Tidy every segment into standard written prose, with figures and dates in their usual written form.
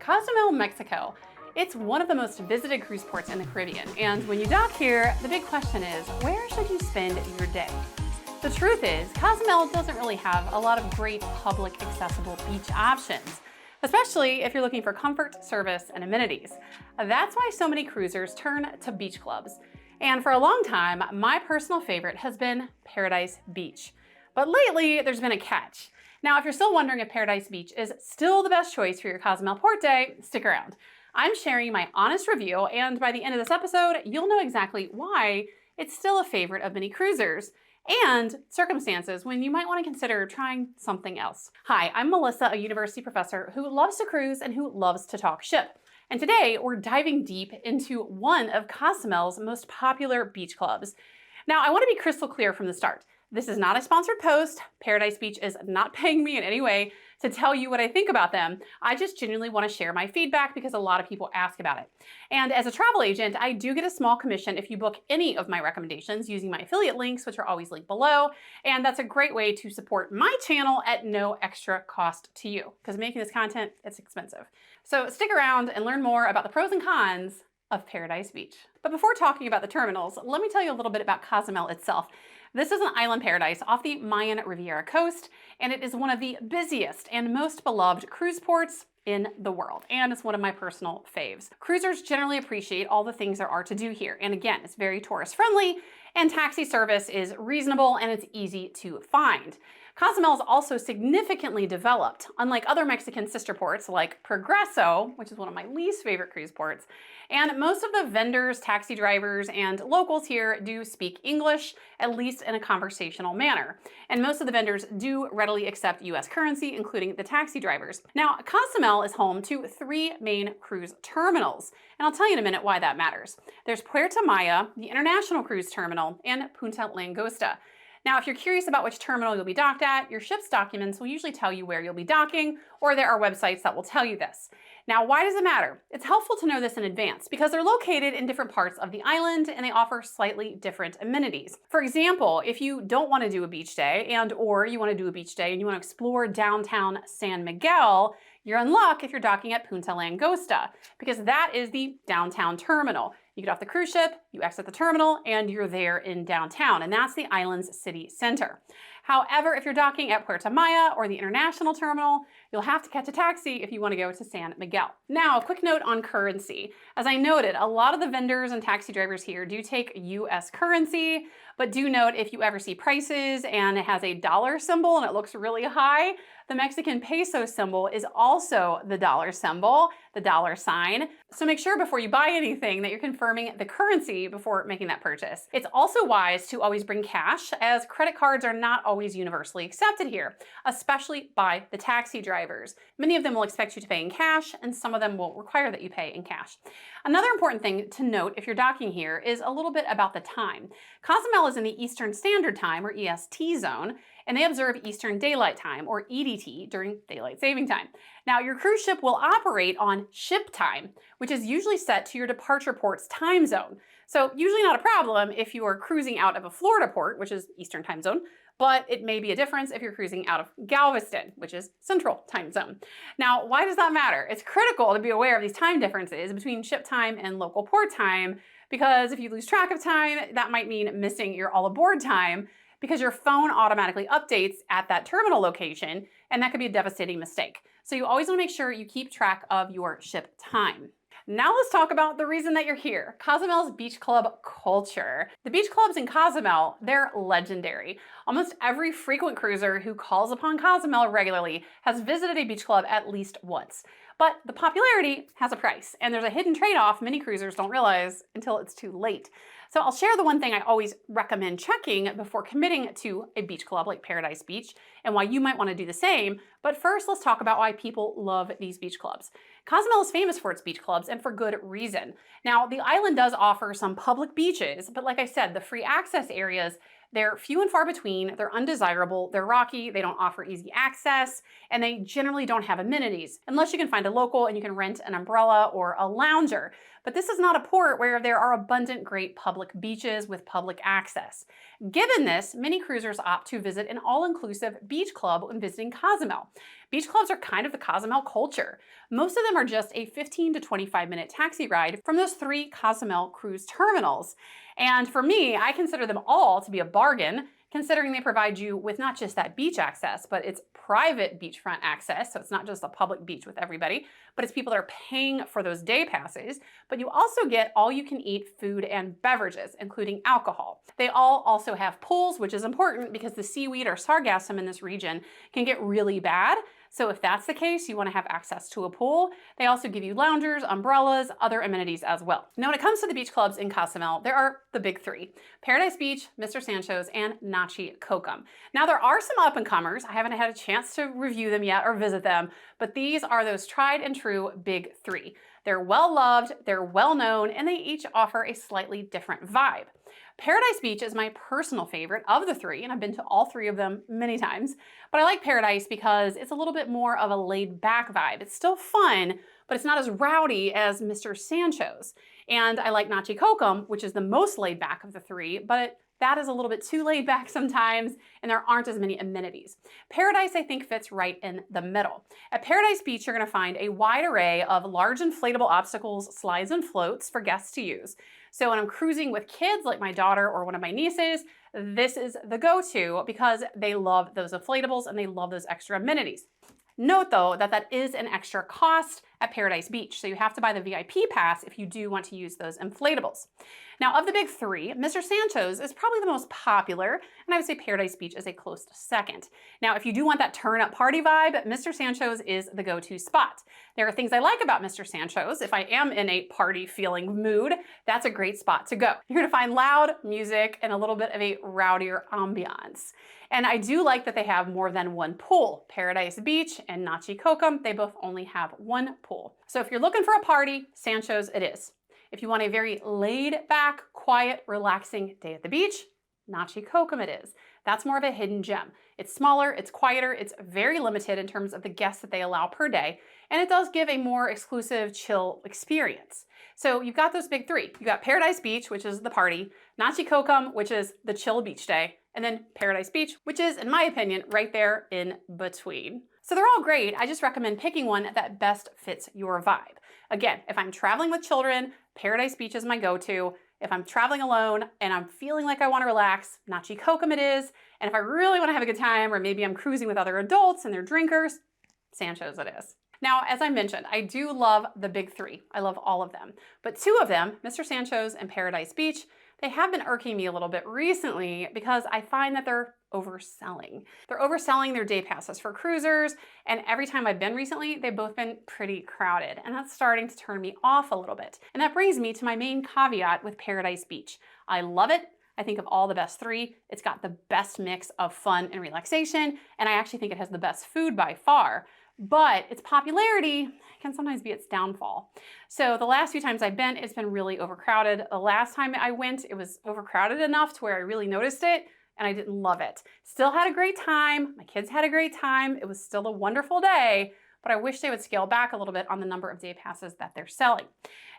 Cozumel, Mexico. It's one of the most visited cruise ports in the Caribbean, and when you dock here, the big question is, where should you spend your day? The truth is, Cozumel doesn't really have a lot of great public accessible beach options, especially if you're looking for comfort, service, and amenities. That's why so many cruisers turn to beach clubs. And for a long time, my personal favorite has been Paradise Beach. But lately, there's been a catch. Now, if you're still wondering if Paradise Beach is still the best choice for your Cozumel port day, stick around. I'm sharing my honest review, and by the end of this episode, you'll know exactly why it's still a favorite of many cruisers and circumstances when you might want to consider trying something else. Hi, I'm Melissa, a university professor who loves to cruise and who loves to talk ship. And today, we're diving deep into one of Cozumel's most popular beach clubs. Now, I want to be crystal clear from the start. This is not a sponsored post. Paradise Beach is not paying me in any way to tell you what I think about them. I just genuinely want to share my feedback because a lot of people ask about it. And as a travel agent, I do get a small commission if you book any of my recommendations using my affiliate links, which are always linked below. And that's a great way to support my channel at no extra cost to you, because making this content, it's expensive. So stick around and learn more about the pros and cons of Paradise Beach. But before talking about the terminals, let me tell you a little bit about Cozumel itself. This is an island paradise off the Mayan Riviera coast, and it is one of the busiest and most beloved cruise ports in the world, and it's one of my personal faves. Cruisers generally appreciate all the things there are to do here, and again, it's very tourist friendly, and taxi service is reasonable and it's easy to find. Cozumel is also significantly developed, unlike other Mexican sister ports like Progreso, which is one of my least favorite cruise ports. And most of the vendors, taxi drivers, and locals here do speak English, at least in a conversational manner. And most of the vendors do readily accept US currency, including the taxi drivers. Now, Cozumel is home to 3 main cruise terminals, and I'll tell you in a minute why that matters. There's Puerto Maya, the International Cruise Terminal, and Punta Langosta. Now, if you're curious about which terminal you'll be docked at, your ship's documents will usually tell you where you'll be docking, or there are websites that will tell you this. Now, why does it matter? It's helpful to know this in advance because they're located in different parts of the island and they offer slightly different amenities. For example, if you don't want to do a beach day or you want to do a beach day and you want to explore downtown San Miguel, you're in luck if you're docking at Punta Langosta because that is the downtown terminal. You get off the cruise ship, you exit the terminal, and you're there in downtown, and that's the island's city center. However, if you're docking at Puerto Maya or the International Terminal, you'll have to catch a taxi if you want to go to San Miguel. Now, a quick note on currency. As I noted, a lot of the vendors and taxi drivers here do take US currency, but do note if you ever see prices and it has a dollar symbol and it looks really high, the Mexican peso symbol is also the dollar symbol, the dollar sign. So make sure before you buy anything that you're confirming the currency before making that purchase. It's also wise to always bring cash, as credit cards are not always universally accepted here, especially by the taxi drivers. Many of them will expect you to pay in cash, and some of them will require that you pay in cash. Another important thing to note if you're docking here is a little bit about the time. Cozumel is in the Eastern Standard Time, or EST zone, and they observe Eastern Daylight Time, or EDT, during daylight saving time. Now, your cruise ship will operate on ship time, which is usually set to your departure port's time zone. So usually not a problem if you are cruising out of a Florida port, which is Eastern Time Zone, but it may be a difference if you're cruising out of Galveston, which is Central Time Zone. Now, why does that matter? It's critical to be aware of these time differences between ship time and local port time, because if you lose track of time, that might mean missing your all aboard time, because your phone automatically updates at that terminal location, and that could be a devastating mistake. So you always want to make sure you keep track of your ship time. Now let's talk about the reason that you're here, Cozumel's beach club culture. The beach clubs in Cozumel, they're legendary. Almost every frequent cruiser who calls upon Cozumel regularly has visited a beach club at least once. But the popularity has a price, and there's a hidden trade-off many cruisers don't realize until it's too late. So I'll share the one thing I always recommend checking before committing to a beach club like Paradise Beach and why you might want to do the same. But first, let's talk about why people love these beach clubs. Cozumel is famous for its beach clubs, and for good reason. Now, the island does offer some public beaches, but like I said, the free access areas, They're few and far between, they're undesirable, they're rocky, they don't offer easy access, and they generally don't have amenities, unless you can find a local and you can rent an umbrella or a lounger. But this is not a port where there are abundant great public beaches with public access. Given this, many cruisers opt to visit an all-inclusive beach club when visiting Cozumel. Beach clubs are kind of the Cozumel culture. Most of them are just a 15 to 25-minute taxi ride from those 3 Cozumel cruise terminals. And for me, I consider them all to be a bargain, considering they provide you with not just that beach access, but it's private beachfront access. So it's not just a public beach with everybody, but it's people that are paying for those day passes. But you also get all you can eat food and beverages, including alcohol. They all also have pools, which is important because the seaweed or sargassum in this region can get really bad. So if that's the case, you want to have access to a pool. They also give you loungers, umbrellas, other amenities as well. Now, when it comes to the beach clubs in Cozumel, there are the big 3: Paradise Beach, Mr. Sancho's, and Nachi Cocom. Now, there are some up-and-comers. I haven't had a chance to review them yet or visit them, but these are those tried and true big 3. They're well-loved, they're well-known, and they each offer a slightly different vibe. Paradise Beach is my personal favorite of the 3, and I've been to all 3 of them many times. But I like Paradise because it's a little bit more of a laid-back vibe. It's still fun, but it's not as rowdy as Mr. Sancho's. And I like Nachi Cocom, which is the most laid-back of the 3, but that is a little bit too laid back sometimes, and there aren't as many amenities. Paradise, I think, fits right in the middle. At Paradise Beach, you're going to find a wide array of large inflatable obstacles, slides, and floats for guests to use. So when I'm cruising with kids like my daughter or one of my nieces, this is the go-to because they love those inflatables and they love those extra amenities. Note though that is an extra cost at Paradise Beach, so you have to buy the VIP pass if you do want to use those inflatables. Now, of the big 3, Mr. Sancho's is probably the most popular, and I would say Paradise Beach is a close second. Now, if you do want that turn-up party vibe, Mr. Sancho's is the go-to spot. There are things I like about Mr. Sancho's. If I am in a party-feeling mood, that's a great spot to go. You're gonna find loud music and a little bit of a rowdier ambiance. And I do like that they have more than one pool. Paradise Beach and Nachi Cocom, they both only have one pool. So if you're looking for a party, Sancho's it is. If you want a very laid-back, quiet, relaxing day at the beach, Nachi Cocom it is. That's more of a hidden gem. It's smaller, it's quieter, it's very limited in terms of the guests that they allow per day, and it does give a more exclusive, chill experience. So you've got those big 3. You got Paradise Beach, which is the party, Nachi Cocom, which is the chill beach day, and then Paradise Beach, which is, in my opinion, right there in between. So they're all great. I just recommend picking one that best fits your vibe. Again, if I'm traveling with children, Paradise Beach is my go-to. If I'm traveling alone and I'm feeling like I want to relax, Nachi Cocom it is. And if I really want to have a good time, or maybe I'm cruising with other adults and they're drinkers, Sancho's it is. Now, as I mentioned, I do love the big 3. I love all of them. But 2 of them, Mr. Sancho's and Paradise Beach, they have been irking me a little bit recently because I find that they're overselling. They're overselling their day passes for cruisers, and every time I've been recently, they've both been pretty crowded, and that's starting to turn me off a little bit. And that brings me to my main caveat with Paradise Beach. I love it. I think of all the best 3, it's got the best mix of fun and relaxation, and I actually think it has the best food by far. But its popularity can sometimes be its downfall. So the last few times I've been, it's been really overcrowded. The last time I went, it was overcrowded enough to where I really noticed it, and I didn't love it. Still had a great time. My kids had a great time. It was still a wonderful day, but I wish they would scale back a little bit on the number of day passes that they're selling.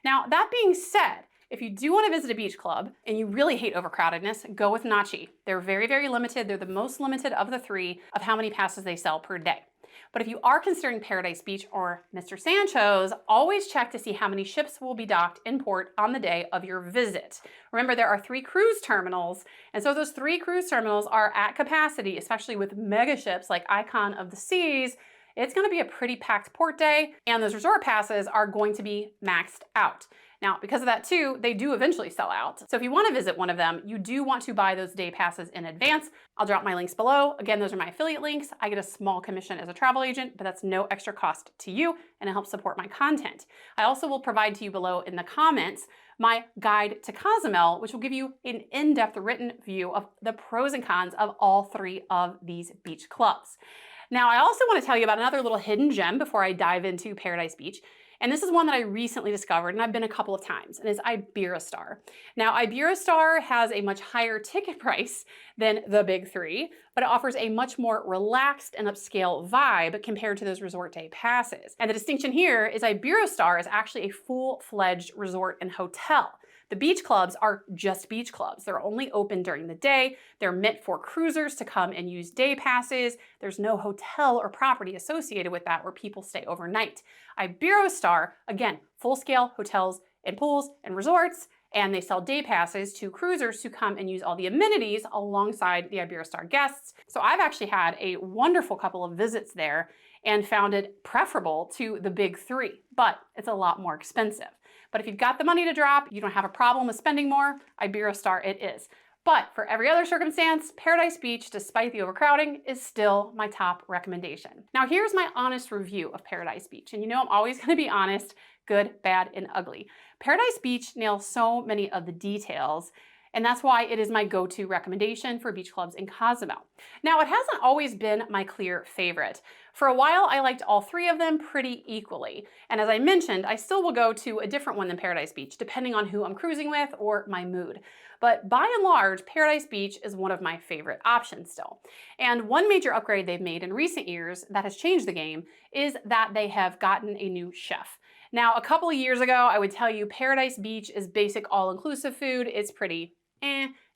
Now, that being said, if you do want to visit a beach club and you really hate overcrowdedness, go with Nachi. They're very, very limited. They're the most limited of the 3 of how many passes they sell per day. But if you are considering Paradise Beach or Mr. Sancho's, always check to see how many ships will be docked in port on the day of your visit. Remember, there are 3 cruise terminals, and so those 3 cruise terminals are at capacity, especially with mega ships like Icon of the Seas. It's going to be a pretty packed port day, and those resort passes are going to be maxed out. Now, because of that too, they do eventually sell out. So if you want to visit one of them, you do want to buy those day passes in advance. I'll drop my links below. Again, those are my affiliate links. I get a small commission as a travel agent, but that's no extra cost to you, and it helps support my content. I also will provide to you below in the comments my guide to Cozumel, which will give you an in-depth written view of the pros and cons of all 3 of these beach clubs. Now, I also want to tell you about another little hidden gem before I dive into Paradise Beach. And this is one that I recently discovered, and I've been a couple of times, and it's Iberostar. Now, Iberostar has a much higher ticket price than the big three, but it offers a much more relaxed and upscale vibe compared to those resort day passes. And the distinction here is Iberostar is actually a full-fledged resort and hotel. The beach clubs are just beach clubs. They're only open during the day. They're meant for cruisers to come and use day passes. There's no hotel or property associated with that where people stay overnight. Iberostar, again, full-scale hotels and pools and resorts, and they sell day passes to cruisers who come and use all the amenities alongside the Iberostar guests. So I've actually had a wonderful couple of visits there and found it preferable to the big three, but it's a lot more expensive. But if you've got the money to drop, you don't have a problem with spending more, Iberostar it is. But for every other circumstance, Paradise Beach, despite the overcrowding, is still my top recommendation. Now here's my honest review of Paradise Beach. And you know I'm always gonna be honest, good, bad, and ugly. Paradise Beach nails so many of the details, and that's why it is my go-to recommendation for beach clubs in Cozumel. Now, it hasn't always been my clear favorite. For a while, I liked all three of them pretty equally. And as I mentioned, I still will go to a different one than Paradise Beach, depending on who I'm cruising with or my mood. But by and large, Paradise Beach is one of my favorite options still. And one major upgrade they've made in recent years that has changed the game is that they have gotten a new chef. Now, a couple of years ago, I would tell you Paradise Beach is basic all-inclusive food. It's pretty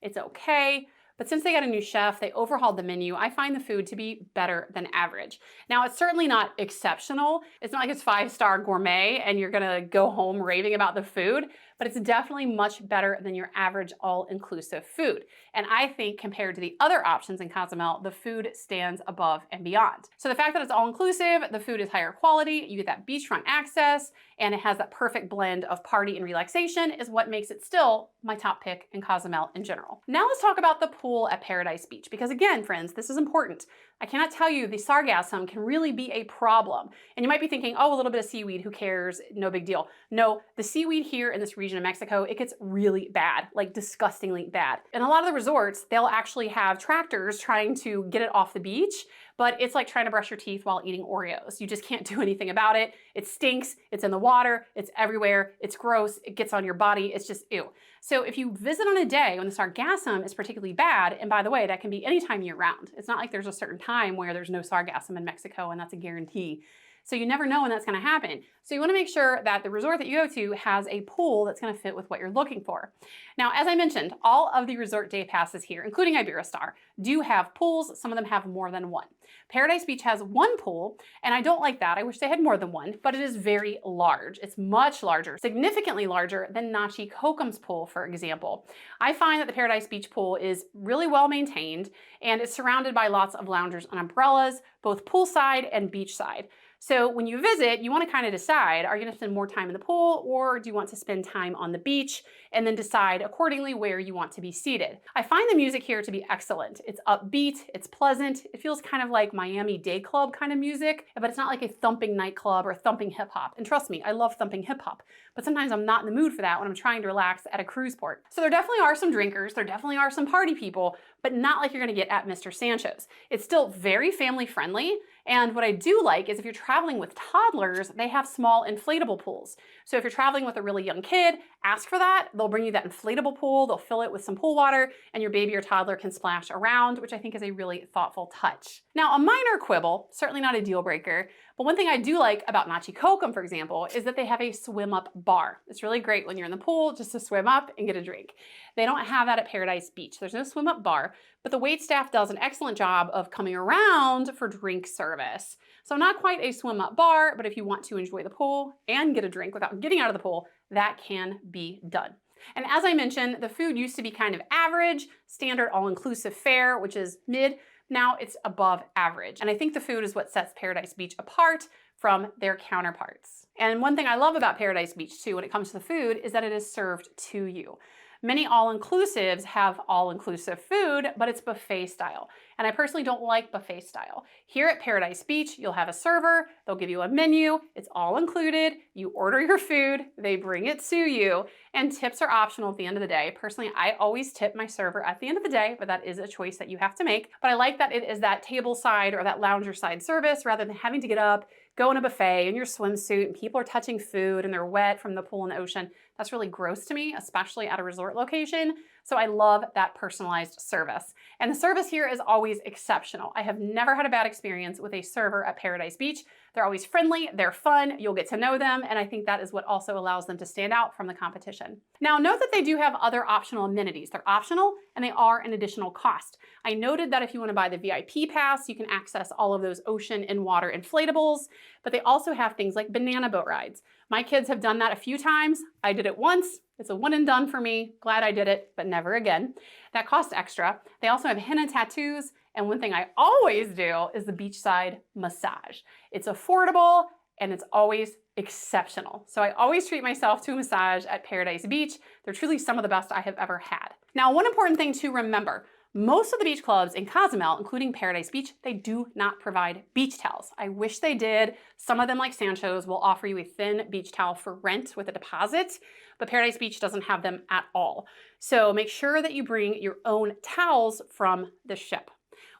it's okay. But since they got a new chef, they overhauled the menu, I find the food to be better than average. Now, it's certainly not exceptional. It's not like it's 5-star gourmet and you're gonna go home raving about the food, but it's definitely much better than your average all-inclusive food. And I think compared to the other options in Cozumel, the food stands above and beyond. So the fact that it's all-inclusive, the food is higher quality, you get that beachfront access, and it has that perfect blend of party and relaxation is what makes it still my top pick in Cozumel in general. Now let's talk about the pool at Paradise Beach, because again, friends, this is important. I cannot tell you the sargassum can really be a problem. And you might be thinking, oh, a little bit of seaweed, who cares? No big deal. No, the seaweed here in this region of Mexico, it gets really bad, like disgustingly bad. And a lot of the resorts, they'll actually have tractors trying to get it off the beach, but it's like trying to brush your teeth while eating Oreos. You just can't do anything about it. It stinks, it's in the water, it's everywhere, it's gross, it gets on your body, it's just ew. So if you visit on a day when the sargassum is particularly bad, and by the way, that can be any time year round. It's not like there's a certain time where there's no sargassum in Mexico and that's a guarantee. So you never know when that's gonna happen. So you wanna make sure that the resort that you go to has a pool that's gonna fit with what you're looking for. Now, as I mentioned, all of the resort day passes here, including Iberostar, do have pools. Some of them have more than one. Paradise Beach has one pool, and I don't like that. I wish they had more than one, but it is very large. It's much larger, significantly larger than Nachi Cocom's pool, for example. I find that the Paradise Beach pool is really well maintained, and it's surrounded by lots of loungers and umbrellas, both poolside and beachside. So when you visit, you want to kind of decide, are you going to spend more time in the pool or do you want to spend time on the beach, and then decide accordingly where you want to be seated. I find the music here to be excellent. It's upbeat, it's pleasant, it feels kind of like Miami day club kind of music, but it's not like a thumping nightclub or thumping hip hop. And trust me, I love thumping hip hop, but sometimes I'm not in the mood for that when I'm trying to relax at a cruise port. So there definitely are some drinkers, there definitely are some party people, but not like you're going to get at Mr. Sancho's. It's still very family friendly. And what I do like is if you're traveling with toddlers, they have small inflatable pools. So if you're traveling with a really young kid, ask for that. They'll bring you that inflatable pool, they'll fill it with some pool water, and your baby or toddler can splash around, which I think is a really thoughtful touch. Now, a minor quibble, certainly not a deal breaker, but one thing I do like about Nachi Cocom, for example, is that they have a swim up bar. It's really great when you're in the pool just to swim up and get a drink. They don't have that at Paradise Beach. There's no swim up bar, but the wait staff does an excellent job of coming around for drink service. So not quite a swim up bar, but if you want to enjoy the pool and get a drink without getting out of the pool, that can be done. And as I mentioned, the food used to be kind of average, standard all-inclusive fare, which is mid. Now it's above average. And I think the food is what sets Paradise Beach apart from their counterparts. And one thing I love about Paradise Beach too, when it comes to the food, is that it is served to you. Many all-inclusives have all-inclusive food, but it's buffet style. And I personally don't like buffet style. Here at Paradise Beach, you'll have a server, they'll give you a menu, it's all included, you order your food, they bring it to you, and tips are optional at the end of the day. Personally, I always tip my server at the end of the day, but that is a choice that you have to make. But I like that it is that table side or that lounger side service rather than having to get up, go in a buffet in your swimsuit and people are touching food and they're wet from the pool in the ocean. That's really gross to me, especially at a resort location. So I love that personalized service. And the service here is always exceptional. I have never had a bad experience with a server at Paradise Beach. They're always friendly, they're fun, you'll get to know them, and I think that is what also allows them to stand out from the competition. Now note that they do have other optional amenities. They're optional and they are an additional cost. I noted that if you want to buy the VIP pass, you can access all of those ocean and water inflatables, but they also have things like banana boat rides. My kids have done that a few times. I did it once. It's a one and done for me. Glad I did it, but never again. That costs extra. They also have henna tattoos. And one thing I always do is the beachside massage. It's affordable and it's always exceptional. So I always treat myself to a massage at Paradise Beach. They're truly some of the best I have ever had. Now, one important thing to remember, most of the beach clubs in Cozumel, including Paradise Beach, they do not provide beach towels. I wish they did. Some of them, like Sancho's, will offer you a thin beach towel for rent with a deposit, but Paradise Beach doesn't have them at all. So make sure that you bring your own towels from the ship.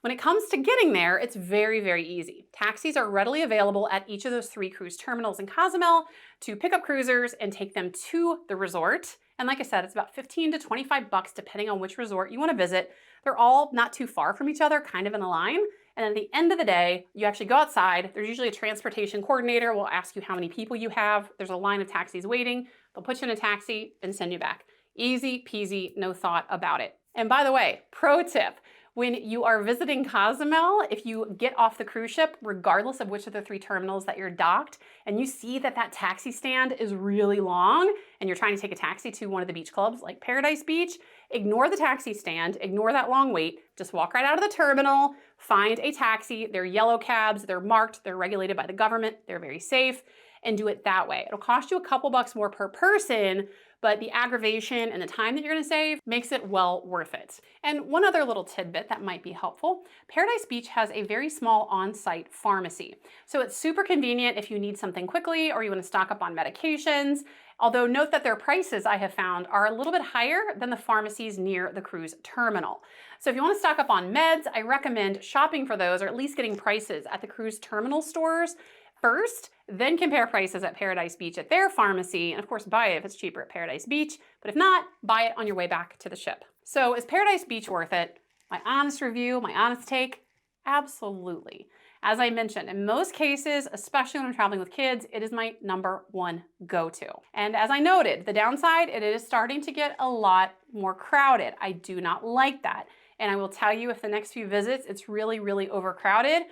When it comes to getting there, it's very, very easy. Taxis are readily available at each of those 3 cruise terminals in Cozumel to pick up cruisers and take them to the resort. And like I said, it's about $15 to $25 depending on which resort you want to visit. They're all not too far from each other, kind of in a line. And at the end of the day, you actually go outside. There's usually a transportation coordinator. Will ask you how many people you have. There's a line of taxis waiting. They'll put you in a taxi and send you back. Easy peasy, no thought about it. And by the way, pro tip, when you are visiting Cozumel, if you get off the cruise ship, regardless of which of the 3 terminals that you're docked, and you see that that taxi stand is really long, and you're trying to take a taxi to one of the beach clubs like Paradise Beach, ignore the taxi stand, ignore that long wait, just walk right out of the terminal, find a taxi. They're yellow cabs, they're marked, they're regulated by the government, they're very safe, and do it that way. It'll cost you a couple bucks more per person, but the aggravation and the time that you're gonna save makes it well worth it. And one other little tidbit that might be helpful, Paradise Beach has a very small on-site pharmacy. So it's super convenient if you need something quickly or you wanna stock up on medications. Although note that their prices, I have found, are a little bit higher than the pharmacies near the cruise terminal. So if you wanna stock up on meds, I recommend shopping for those or at least getting prices at the cruise terminal stores first, then compare prices at Paradise Beach at their pharmacy, and of course buy it if it's cheaper at Paradise Beach, but if not, buy it on your way back to the ship. So is Paradise Beach worth it? My honest review, my honest take, absolutely. As I mentioned, in most cases, especially when I'm traveling with kids, it is my #1 go-to. And as I noted, the downside, it is starting to get a lot more crowded. I do not like that. And I will tell you, if the next few visits, it's really, really overcrowded,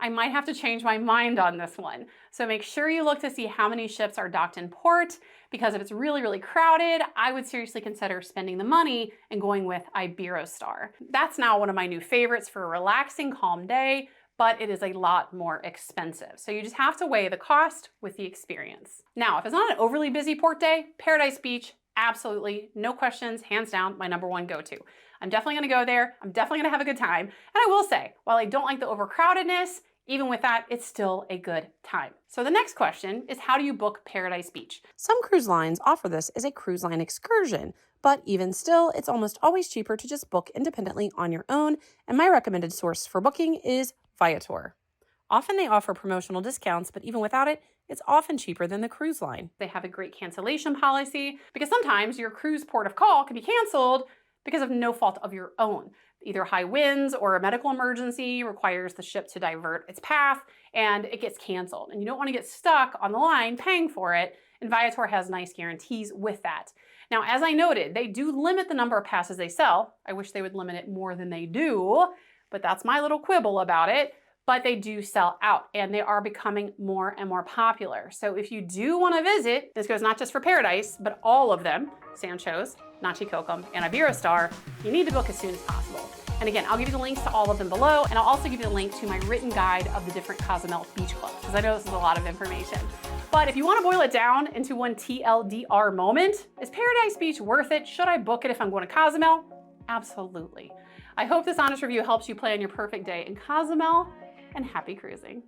I might have to change my mind on this one. So make sure you look to see how many ships are docked in port, because if it's really, really crowded, I would seriously consider spending the money and going with Iberostar. That's now one of my new favorites for a relaxing, calm day, but it is a lot more expensive. So you just have to weigh the cost with the experience. Now, if it's not an overly busy port day, Paradise Beach, absolutely, no questions, hands down, my #1 go-to. I'm definitely gonna go there. I'm definitely gonna have a good time. And I will say, while I don't like the overcrowdedness, even with that, it's still a good time. So the next question is, how do you book Paradise Beach? Some cruise lines offer this as a cruise line excursion, but even still, it's almost always cheaper to just book independently on your own, and my recommended source for booking is Viator. Often they offer promotional discounts, but even without it, it's often cheaper than the cruise line. They have a great cancellation policy, because sometimes your cruise port of call can be canceled because of no fault of your own. Either high winds or a medical emergency requires the ship to divert its path and it gets canceled. And you don't want to get stuck on the line paying for it. And Viator has nice guarantees with that. Now, as I noted, they do limit the number of passes they sell. I wish they would limit it more than they do, but that's my little quibble about it. But they do sell out and they are becoming more and more popular. So if you do want to visit, this goes not just for Paradise, but all of them, Sancho's, Nachi Cocom, and Iberostar, you need to book as soon as possible. And again, I'll give you the links to all of them below, and I'll also give you the link to my written guide of the different Cozumel beach clubs, because I know this is a lot of information. But if you want to boil it down into one TLDR moment, is Paradise Beach worth it? Should I book it if I'm going to Cozumel? Absolutely. I hope this honest review helps you plan your perfect day in Cozumel, and happy cruising.